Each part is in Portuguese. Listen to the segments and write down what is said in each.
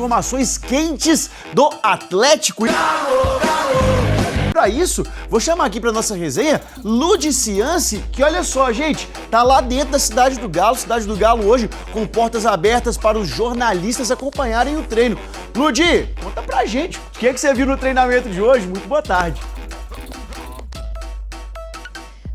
informações quentes do Atlético. Para isso, vou chamar aqui para nossa resenha Ludi Cianci, que olha só, gente, tá lá dentro da Cidade do Galo. Cidade do Galo hoje com portas abertas para os jornalistas acompanharem o treino. Ludi, conta pra gente, o que você viu no treinamento de hoje? Muito boa tarde.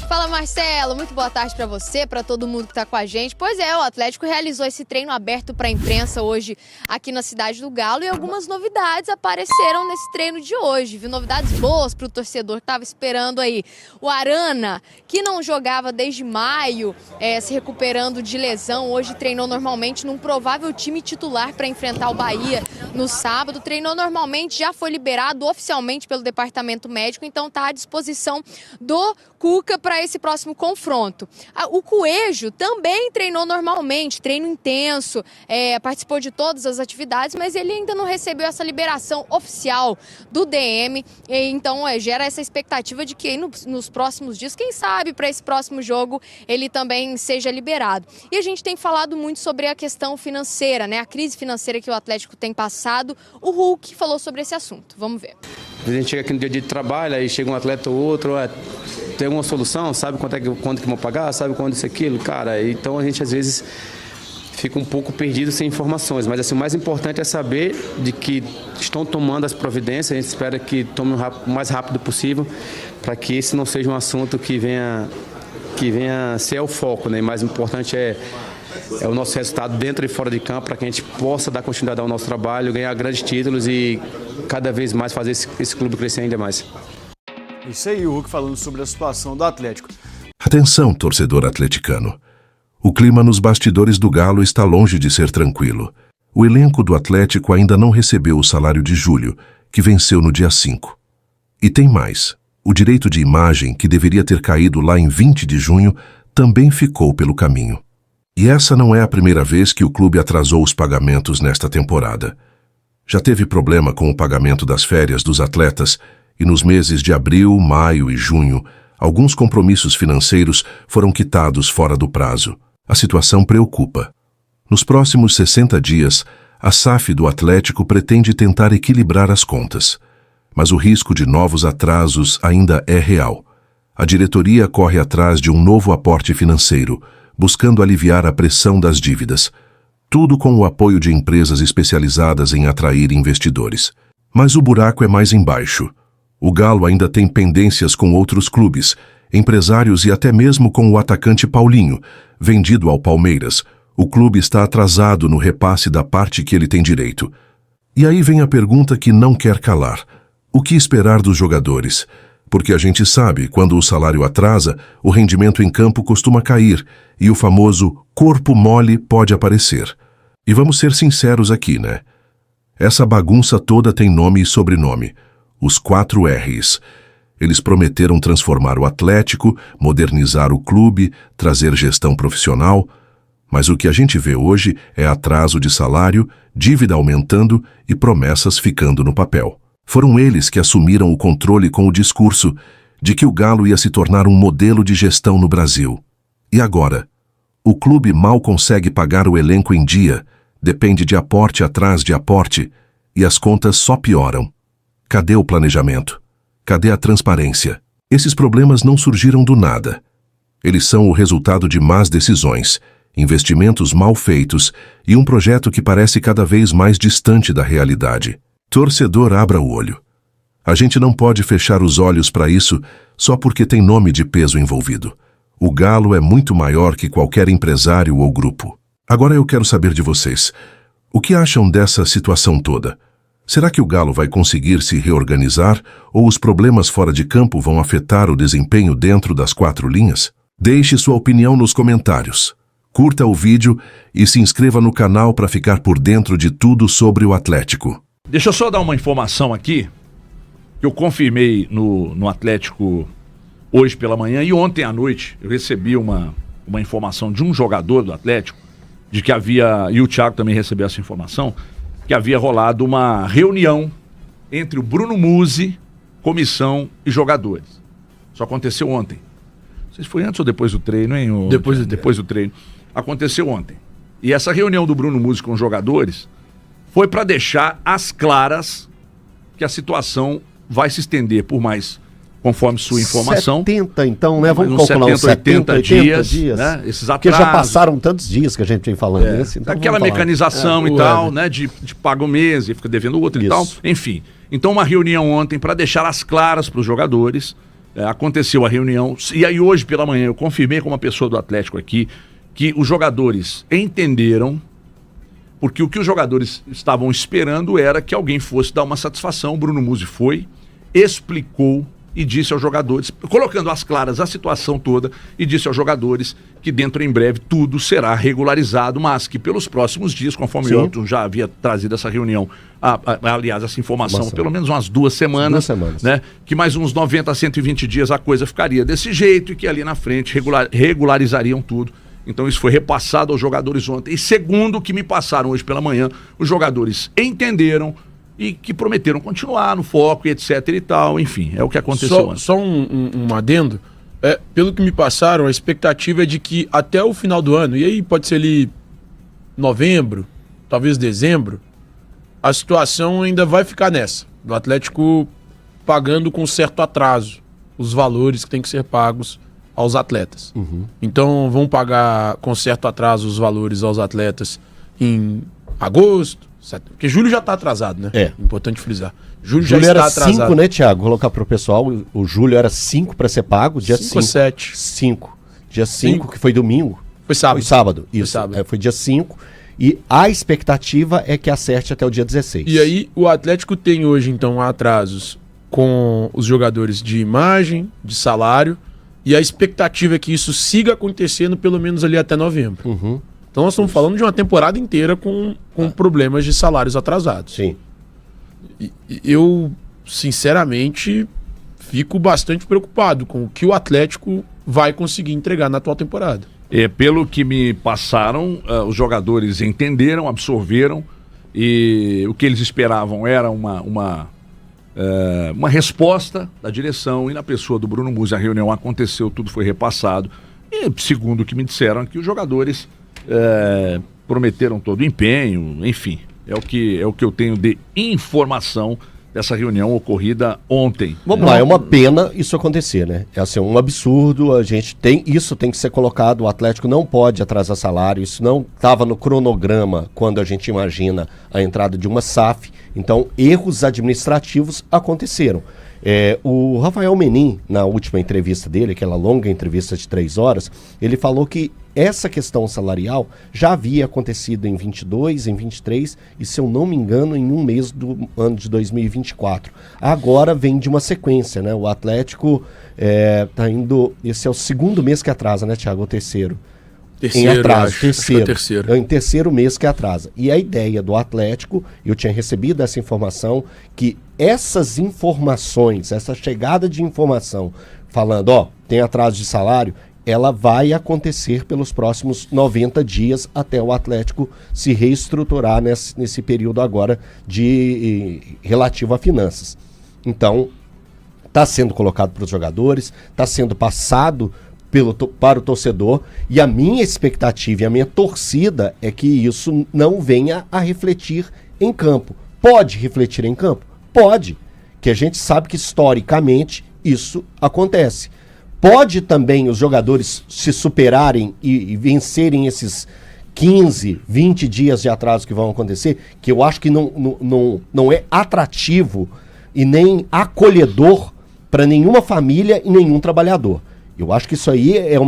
Fala, Marcelo, muito boa tarde para você, para todo mundo que está com a gente. Pois é, o Atlético realizou esse treino aberto para a imprensa hoje aqui na Cidade do Galo e algumas novidades apareceram nesse treino de hoje, viu? Novidades boas para o torcedor que estava esperando aí. O Arana, que não jogava desde maio, se recuperando de lesão, hoje treinou normalmente num provável time titular para enfrentar o Bahia no sábado. Treinou normalmente, já foi liberado oficialmente pelo departamento médico, então está à disposição do Cuca para esse próximo confronto. O Coelho também treinou normalmente, treino intenso, participou de todas as atividades, mas ele ainda não recebeu essa liberação oficial do DM, então gera essa expectativa de que nos próximos dias, quem sabe para esse próximo jogo ele também seja liberado. E a gente tem falado muito sobre a questão financeira, né? A crise financeira que o Atlético tem passado. O Hulk falou sobre esse assunto. Vamos ver. A gente chega aqui no dia de trabalho, aí chega um atleta ou outro, tem alguma solução, sabe quanto que vão pagar, sabe quanto isso, aquilo, cara. Então a gente às vezes fica um pouco perdido sem informações, mas assim, o mais importante é saber de que estão tomando as providências, a gente espera que tome o mais rápido possível, para que esse não seja um assunto que venha ser o foco, né? O mais importante é o nosso resultado dentro e fora de campo, para que a gente possa dar continuidade ao nosso trabalho, ganhar grandes títulos e cada vez mais fazer esse clube crescer ainda mais. Isso aí, o Hulk falando sobre a situação do Atlético. Atenção, torcedor atleticano. O clima nos bastidores do Galo está longe de ser tranquilo. O elenco do Atlético ainda não recebeu o salário de julho, que venceu no dia 5. E tem mais. O direito de imagem, que deveria ter caído lá em 20 de junho, também ficou pelo caminho. E essa não é a primeira vez que o clube atrasou os pagamentos nesta temporada. Já teve problema com o pagamento das férias dos atletas e nos meses de abril, maio e junho, alguns compromissos financeiros foram quitados fora do prazo. A situação preocupa. Nos próximos 60 dias, a SAF do Atlético pretende tentar equilibrar as contas. Mas o risco de novos atrasos ainda é real. A diretoria corre atrás de um novo aporte financeiro, buscando aliviar a pressão das dívidas. Tudo com o apoio de empresas especializadas em atrair investidores. Mas o buraco é mais embaixo. O Galo ainda tem pendências com outros clubes, empresários e até mesmo com o atacante Paulinho, vendido ao Palmeiras. O clube está atrasado no repasse da parte que ele tem direito. E aí vem a pergunta que não quer calar. O que esperar dos jogadores? Porque a gente sabe, quando o salário atrasa, o rendimento em campo costuma cair e o famoso corpo mole pode aparecer. E vamos ser sinceros aqui, né? Essa bagunça toda tem nome e sobrenome. Os 4 R's. Eles prometeram transformar o Atlético, modernizar o clube, trazer gestão profissional, mas o que a gente vê hoje é atraso de salário, dívida aumentando e promessas ficando no papel. Foram eles que assumiram o controle com o discurso de que o Galo ia se tornar um modelo de gestão no Brasil. E agora? O clube mal consegue pagar o elenco em dia, depende de aporte atrás de aporte, e as contas só pioram. Cadê o planejamento? Cadê a transparência? Esses problemas não surgiram do nada. Eles são o resultado de más decisões, investimentos mal feitos e um projeto que parece cada vez mais distante da realidade. Torcedor, abra o olho. A gente não pode fechar os olhos para isso só porque tem nome de peso envolvido. O Galo é muito maior que qualquer empresário ou grupo. Agora eu quero saber de vocês. O que acham dessa situação toda? Será que o Galo vai conseguir se reorganizar ou os problemas fora de campo vão afetar o desempenho dentro das 4 linhas? Deixe sua opinião nos comentários. Curta o vídeo e se inscreva no canal para ficar por dentro de tudo sobre o Atlético. Deixa eu só dar uma informação aqui, que eu confirmei no Atlético hoje pela manhã e ontem à noite eu recebi uma informação de um jogador do Atlético, de que havia, e o Thiago também recebeu essa informação, que havia rolado uma reunião entre o Bruno Musi, comissão e jogadores. Isso aconteceu ontem. Não sei se foi antes ou depois do treino, hein? Depois do treino. Aconteceu ontem. E essa reunião do Bruno Musi com os jogadores foi para deixar às claras que a situação vai se estender por mais, conforme sua informação. 70 então, né? Vamos uns calcular uns 80 dias, dias. né? Esses Porque atrasos. já passaram tantos dias que a gente vem falando isso. Então Aquela vamos falar. mecanização e tal, né? De paga um mês e fica devendo o outro e Isso. tal. Enfim. Então, uma reunião ontem para deixar as claras para os jogadores. Aconteceu a reunião. E aí, hoje pela manhã, eu confirmei com uma pessoa do Atlético aqui que os jogadores entenderam, porque o que os jogadores estavam esperando era que alguém fosse dar uma satisfação. O Bruno Musi foi, explicou e disse aos jogadores, colocando às claras a situação toda, e disse aos jogadores que dentro em breve tudo será regularizado, mas que pelos próximos dias, conforme Sim. o Elton já havia trazido essa reunião, aliás, essa informação, pelo menos umas 2 semanas, 2 semanas. né? Que mais uns 90 a 120 dias a coisa ficaria desse jeito e que ali na frente regularizariam tudo. Então isso foi repassado aos jogadores ontem. E segundo o que me passaram hoje pela manhã, os jogadores entenderam e que prometeram continuar no foco e etc e tal. Enfim, é o que aconteceu ontem. Só um adendo. Pelo que me passaram, a expectativa é de que até o final do ano, e aí pode ser ali novembro, talvez dezembro, a situação ainda vai ficar nessa. Do Atlético pagando com certo atraso os valores que têm que ser pagos aos atletas. Então vão pagar com certo atraso os valores aos atletas em agosto, setembro, porque julho já está atrasado, né? É. Importante frisar. Julho Julho já era está atrasado. 5, né, Thiago? Vou colocar pro pessoal. O julho era 5 para ser pago, dia 5 5. ou 7. 5. Dia 5, Cinco. que foi domingo. Foi sábado. Foi sábado, isso. sábado. Foi dia 5. E a expectativa é que acerte até o dia 16. E aí o Atlético tem hoje, então, atrasos com os jogadores de imagem, de salário, e a expectativa é que isso siga acontecendo pelo menos ali até novembro. Então nós estamos falando de uma temporada inteira com problemas de salários atrasados. Sim. E eu, sinceramente, fico bastante preocupado com o que o Atlético vai conseguir entregar na atual temporada. Pelo que me passaram, os jogadores entenderam, absorveram, e o que eles esperavam era uma resposta da direção, e na pessoa do Bruno Musi a reunião aconteceu, tudo foi repassado, e segundo o que me disseram aqui, os jogadores prometeram todo o empenho, enfim, é o que eu tenho de informação dessa reunião ocorrida ontem. Vamos lá, é uma pena isso acontecer, né? É assim, um absurdo, isso tem que ser colocado, o Atlético não pode atrasar salário, isso não estava no cronograma quando a gente imagina a entrada de uma SAF, então erros administrativos aconteceram. O Rafael Menin, na última entrevista dele, aquela longa entrevista de 3 horas, ele falou que essa questão salarial já havia acontecido em 22, em 23 e, se eu não me engano, em um mês do ano de 2024. Agora vem de uma sequência, né? O Atlético tá indo... Esse é o 2º mês que atrasa, né, Thiago? O terceiro. Em atraso, acho que é o terceiro. É em terceiro mês que atrasa. E a ideia do Atlético, eu tinha recebido essa informação, que essas informações, essa chegada de informação, falando, tem atraso de salário, ela vai acontecer pelos próximos 90 dias até o Atlético se reestruturar nesse período agora relativo a finanças. Então, está sendo colocado para os jogadores, está sendo passado para o torcedor, e a minha expectativa e a minha torcida é que isso não venha a refletir em campo. Pode refletir em campo? Pode, que a gente sabe que historicamente isso acontece. Pode também os jogadores se superarem e vencerem esses 15, 20 dias de atraso que vão acontecer, que eu acho que não é atrativo e nem acolhedor para nenhuma família e nenhum trabalhador. Eu acho que isso aí é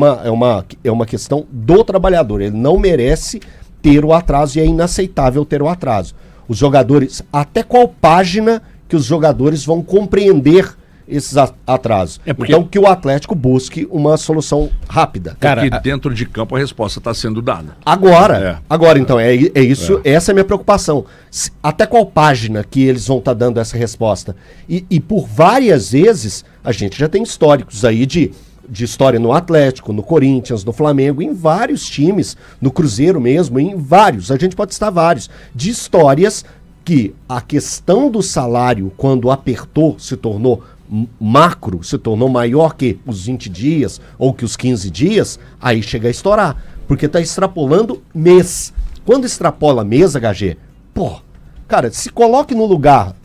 uma questão do trabalhador. Ele não merece ter o atraso e é inaceitável ter o atraso. Os jogadores, até qual página que os jogadores vão compreender esses atrasos? Então que o Atlético busque uma solução rápida. Porque dentro de campo a resposta está sendo dada. Agora então, é isso, essa é a minha preocupação. Até qual página que eles vão estar dando essa resposta? E por várias vezes, a gente já tem históricos aí de história no Atlético, no Corinthians, no Flamengo, em vários times, no Cruzeiro mesmo, em vários, a gente pode citar vários, de histórias que a questão do salário, quando apertou, se tornou macro, se tornou maior que os 20 dias ou que os 15 dias, aí chega a estourar, porque está extrapolando mês. Quando extrapola mês, HG, Cara, se coloque no lugar.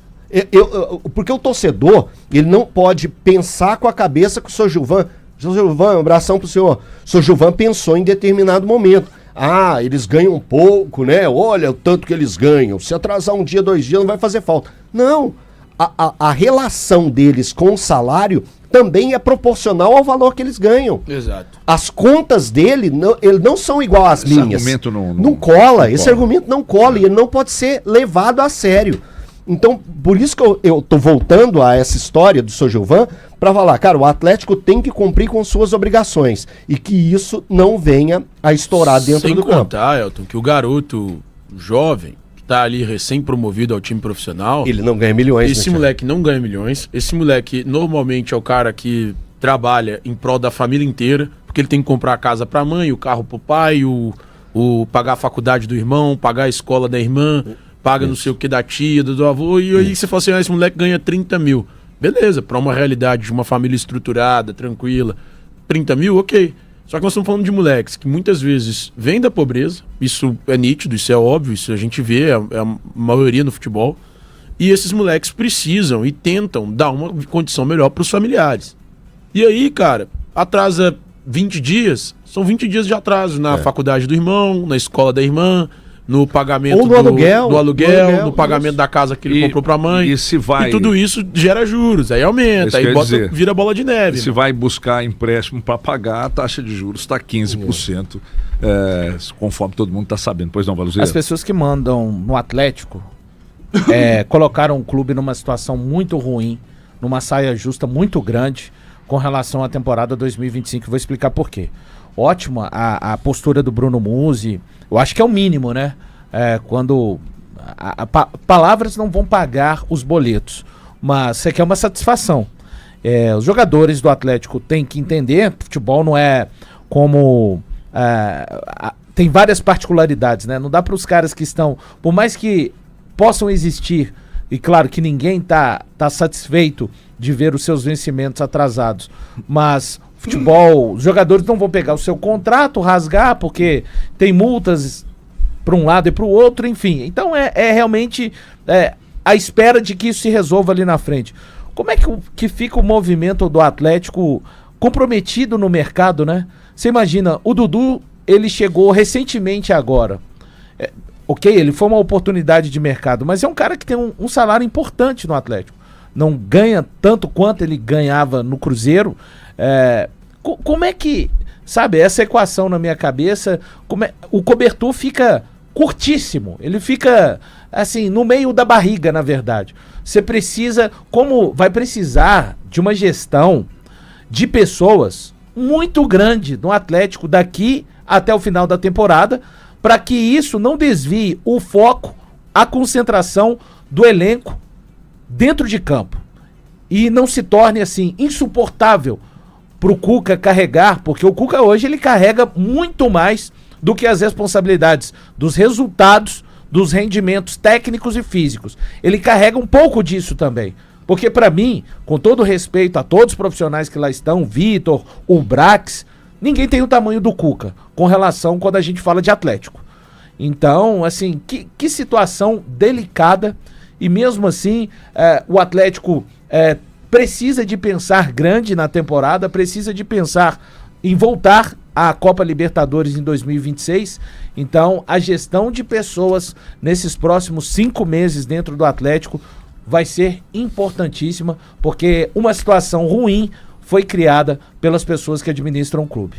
Porque o torcedor, ele não pode pensar com a cabeça que o Sr. Gilvan... Sr. Gilvan, um abração pro senhor. O Sr. Gilvan pensou em determinado momento. Ah, eles ganham pouco, né? Olha o tanto que eles ganham. Se atrasar um dia, 2 dias, não vai fazer falta. Não. A relação deles com o salário também é proporcional ao valor que eles ganham. Exato. As contas dele não são igual às minhas. Argumento não cola. Esse argumento não cola e ele não pode ser levado a sério. Então, por isso que eu tô voltando a essa história do Sr. Gilvan para falar, cara, o Atlético tem que cumprir com suas obrigações e que isso não venha a estourar dentro do campo. Sem contar, Elton, que o garoto jovem que tá ali recém-promovido ao time profissional... Ele não ganha milhões. Esse moleque não ganha milhões. Esse moleque normalmente é o cara que trabalha em prol da família inteira, porque ele tem que comprar a casa pra mãe, o carro pro pai, o pagar a faculdade do irmão, pagar a escola da irmã... Paga não sei o que da tia, do avô, e aí você fala assim, esse moleque ganha 30 mil. Beleza, para uma realidade de uma família estruturada, tranquila, 30 mil, ok. Só que nós estamos falando de moleques que muitas vezes vêm da pobreza, isso é nítido, isso é óbvio, isso a gente vê, é a maioria no futebol, e esses moleques precisam e tentam dar uma condição melhor para os familiares. E aí, cara, atrasa 20 dias, são 20 dias de atraso na faculdade do irmão, na escola da irmã, no pagamento ou no aluguel, no pagamento da casa que ele comprou pra mãe. E tudo isso gera juros, aí aumenta, aí vira bola de neve. Se vai buscar empréstimo para pagar, a taxa de juros está 15%, conforme todo mundo está sabendo. Pois não, Valuzeiro? As pessoas que mandam no Atlético colocaram o clube numa situação muito ruim, numa saia justa muito grande com relação à temporada 2025. Vou explicar por quê. Ótima a postura do Bruno Musi, eu acho que é o mínimo, né? Quando palavras não vão pagar os boletos, mas você quer uma satisfação. Os jogadores do Atlético têm que entender, futebol não é como... tem várias particularidades, né? Não dá para os caras que estão... Por mais que possam existir, e claro que ninguém tá satisfeito de ver os seus vencimentos atrasados, mas... Futebol, os jogadores não vão pegar o seu contrato, rasgar, porque tem multas para um lado e para o outro, enfim. Então é realmente a espera de que isso se resolva ali na frente. Como é que fica o movimento do Atlético comprometido no mercado, né? Você imagina, o Dudu, ele chegou recentemente agora. Ok, ele foi uma oportunidade de mercado, mas é um cara que tem um salário importante no Atlético. Não ganha tanto quanto ele ganhava no Cruzeiro. Como é que, sabe, essa equação na minha cabeça, o cobertor fica curtíssimo, ele fica assim, no meio da barriga, na verdade. Você precisa, como vai precisar de uma gestão de pessoas muito grande no Atlético daqui até o final da temporada, para que isso não desvie o foco, a concentração do elenco dentro de campo e não se torne assim insuportável pro Cuca carregar, porque o Cuca hoje ele carrega muito mais do que as responsabilidades dos resultados, dos rendimentos técnicos e físicos. Ele carrega um pouco disso também. Porque para mim, com todo respeito a todos os profissionais que lá estão, Vitor, o Brax, ninguém tem o tamanho do Cuca com relação quando a gente fala de Atlético. Então, assim, que situação delicada, e mesmo assim o Atlético precisa de pensar grande na temporada, precisa de pensar em voltar à Copa Libertadores em 2026. Então, a gestão de pessoas nesses próximos 5 meses dentro do Atlético vai ser importantíssima, porque uma situação ruim foi criada pelas pessoas que administram o clube.